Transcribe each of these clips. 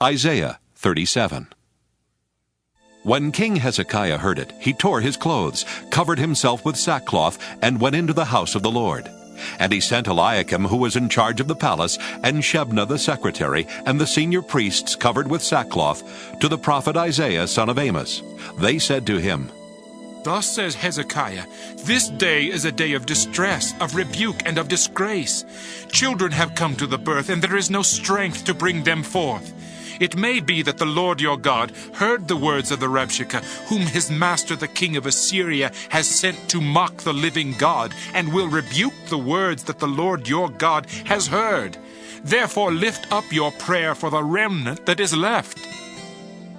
Isaiah 37. When King Hezekiah heard it, he tore his clothes, covered himself with sackcloth, and went into the house of the Lord. And he sent Eliakim, who was in charge of the palace, and Shebna the secretary, and the senior priests covered with sackcloth, to the prophet Isaiah son of Amos. They said to him, Thus says Hezekiah, this day is a day of distress, of rebuke, and of disgrace. Children have come to the birth, and there is no strength to bring them forth. It may be that the Lord your God heard the words of the Rabshakeh, whom his master the king of Assyria has sent to mock the living God, and will rebuke the words that the Lord your God has heard. Therefore lift up your prayer for the remnant that is left.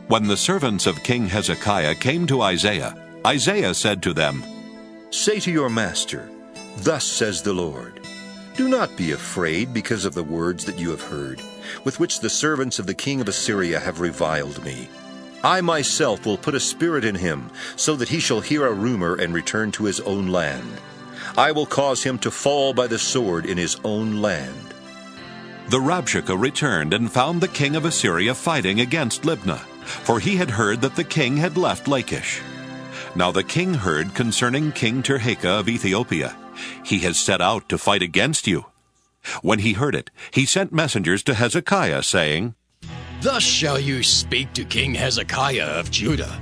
When the servants of King Hezekiah came to Isaiah, Isaiah said to them, Say to your master, Thus says the Lord, Do not be afraid because of the words that you have heard, with which the servants of the king of Assyria have reviled me. I myself will put a spirit in him, so that he shall hear a rumor and return to his own land. I will cause him to fall by the sword in his own land. The Rabshakeh returned and found the king of Assyria fighting against Libnah, for he had heard that the king had left Lachish. Now the king heard concerning King Tirhakah of Ethiopia, He has set out to fight against you. When he heard it, he sent messengers to Hezekiah, saying, Thus shall you speak to King Hezekiah of Judah.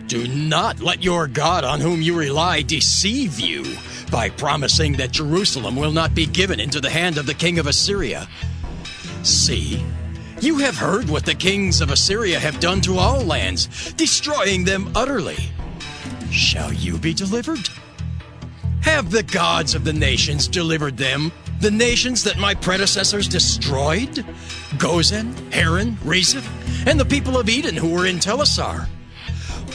Do not let your God on whom you rely deceive you by promising that Jerusalem will not be given into the hand of the king of Assyria. See, you have heard what the kings of Assyria have done to all lands, destroying them utterly. Shall you be delivered? Have the gods of the nations delivered them, the nations that my predecessors destroyed? Gozan, Haran, Rezeph, and the people of Eden who were in Telassar.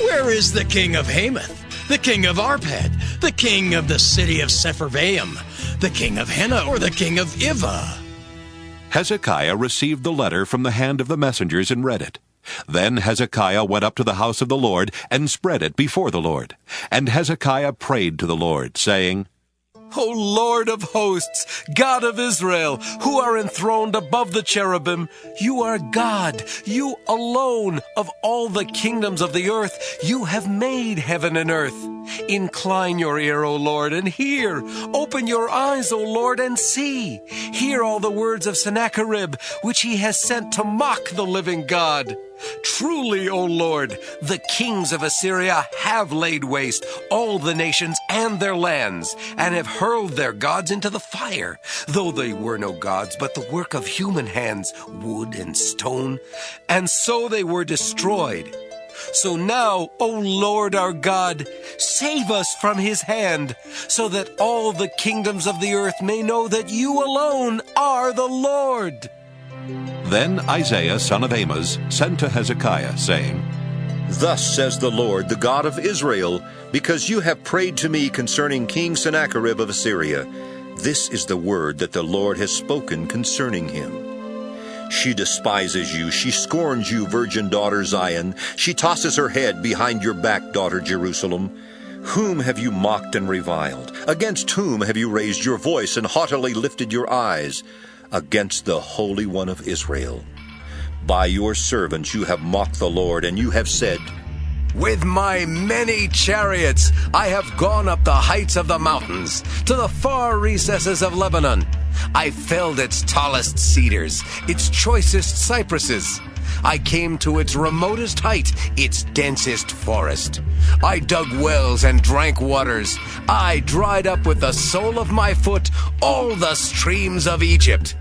Where is the king of Hamath, the king of Arpad, the king of the city of Sepharvaim, the king of Hena, or the king of Ivah? Hezekiah received the letter from the hand of the messengers and read it. Then Hezekiah went up to the house of the Lord and spread it before the Lord. And Hezekiah prayed to the Lord, saying, O Lord of hosts, God of Israel, who are enthroned above the cherubim, you are God, you alone of all the kingdoms of the earth. You have made heaven and earth. Incline your ear, O Lord, and hear. Open your eyes, O Lord, and see. Hear all the words of Sennacherib, which he has sent to mock the living God. Truly, O Lord, the kings of Assyria have laid waste all the nations and their lands, and have hurled their gods into the fire, though they were no gods, but the work of human hands, wood and stone, and so they were destroyed. So now, O Lord our God, save us from his hand, so that all the kingdoms of the earth may know that you alone are the Lord. Then Isaiah son of Amos sent to Hezekiah, saying, Thus says the Lord, the God of Israel, because you have prayed to me concerning King Sennacherib of Assyria. This is the word that the Lord has spoken concerning him. She despises you, she scorns you, virgin daughter Zion. She tosses her head behind your back, daughter Jerusalem. Whom have you mocked and reviled? Against whom have you raised your voice and haughtily lifted your eyes? Against the Holy One of Israel. By your servants you have mocked the Lord, and you have said, With my many chariots I have gone up the heights of the mountains, to the far recesses of Lebanon. I felled its tallest cedars, its choicest cypresses. I came to its remotest height, its densest forest. I dug wells and drank waters. I dried up with the sole of my foot all the streams of Egypt.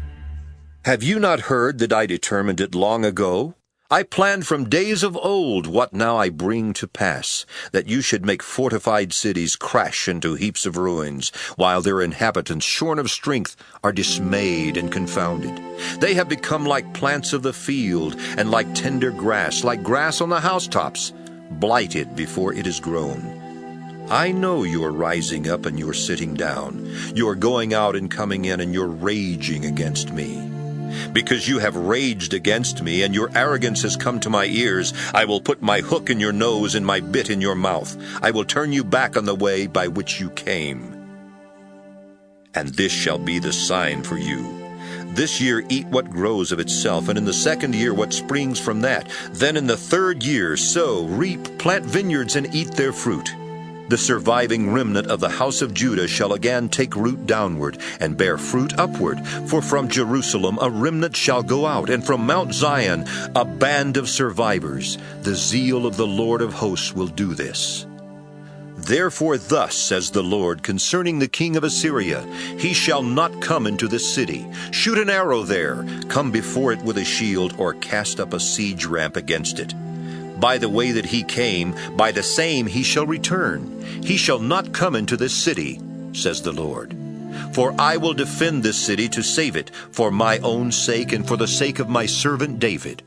Have you not heard that I determined it long ago? I planned from days of old what now I bring to pass, that you should make fortified cities crash into heaps of ruins, while their inhabitants, shorn of strength, are dismayed and confounded. They have become like plants of the field, and like tender grass, like grass on the housetops, blighted before it is grown. I know you are rising up and you are sitting down. You are going out and coming in, and you're raging against me. Because you have raged against me, and your arrogance has come to my ears, I will put my hook in your nose and my bit in your mouth. I will turn you back on the way by which you came. And this shall be the sign for you. This year eat what grows of itself, and in the second year what springs from that. Then in the third year sow, reap, plant vineyards, and eat their fruit. The surviving remnant of the house of Judah shall again take root downward, and bear fruit upward. For from Jerusalem a remnant shall go out, and from Mount Zion a band of survivors. The zeal of the Lord of hosts will do this. Therefore thus says the Lord concerning the king of Assyria, he shall not come into this city. Shoot an arrow there, come before it with a shield, or cast up a siege ramp against it. By the way that he came, by the same he shall return. He shall not come into this city, says the Lord. For I will defend this city to save it, for my own sake and for the sake of my servant David.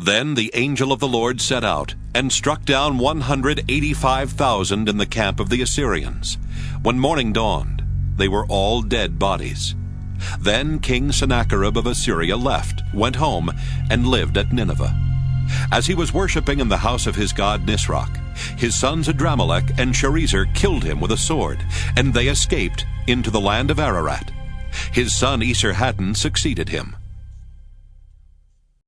Then the angel of the Lord set out, and struck down 185,000 in the camp of the Assyrians. When morning dawned, they were all dead bodies. Then King Sennacherib of Assyria left, went home, and lived at Nineveh. As he was worshipping in the house of his god Nisroch, his sons Adramelech and Sharezer killed him with a sword, and they escaped into the land of Ararat. His son Esarhaddon succeeded him.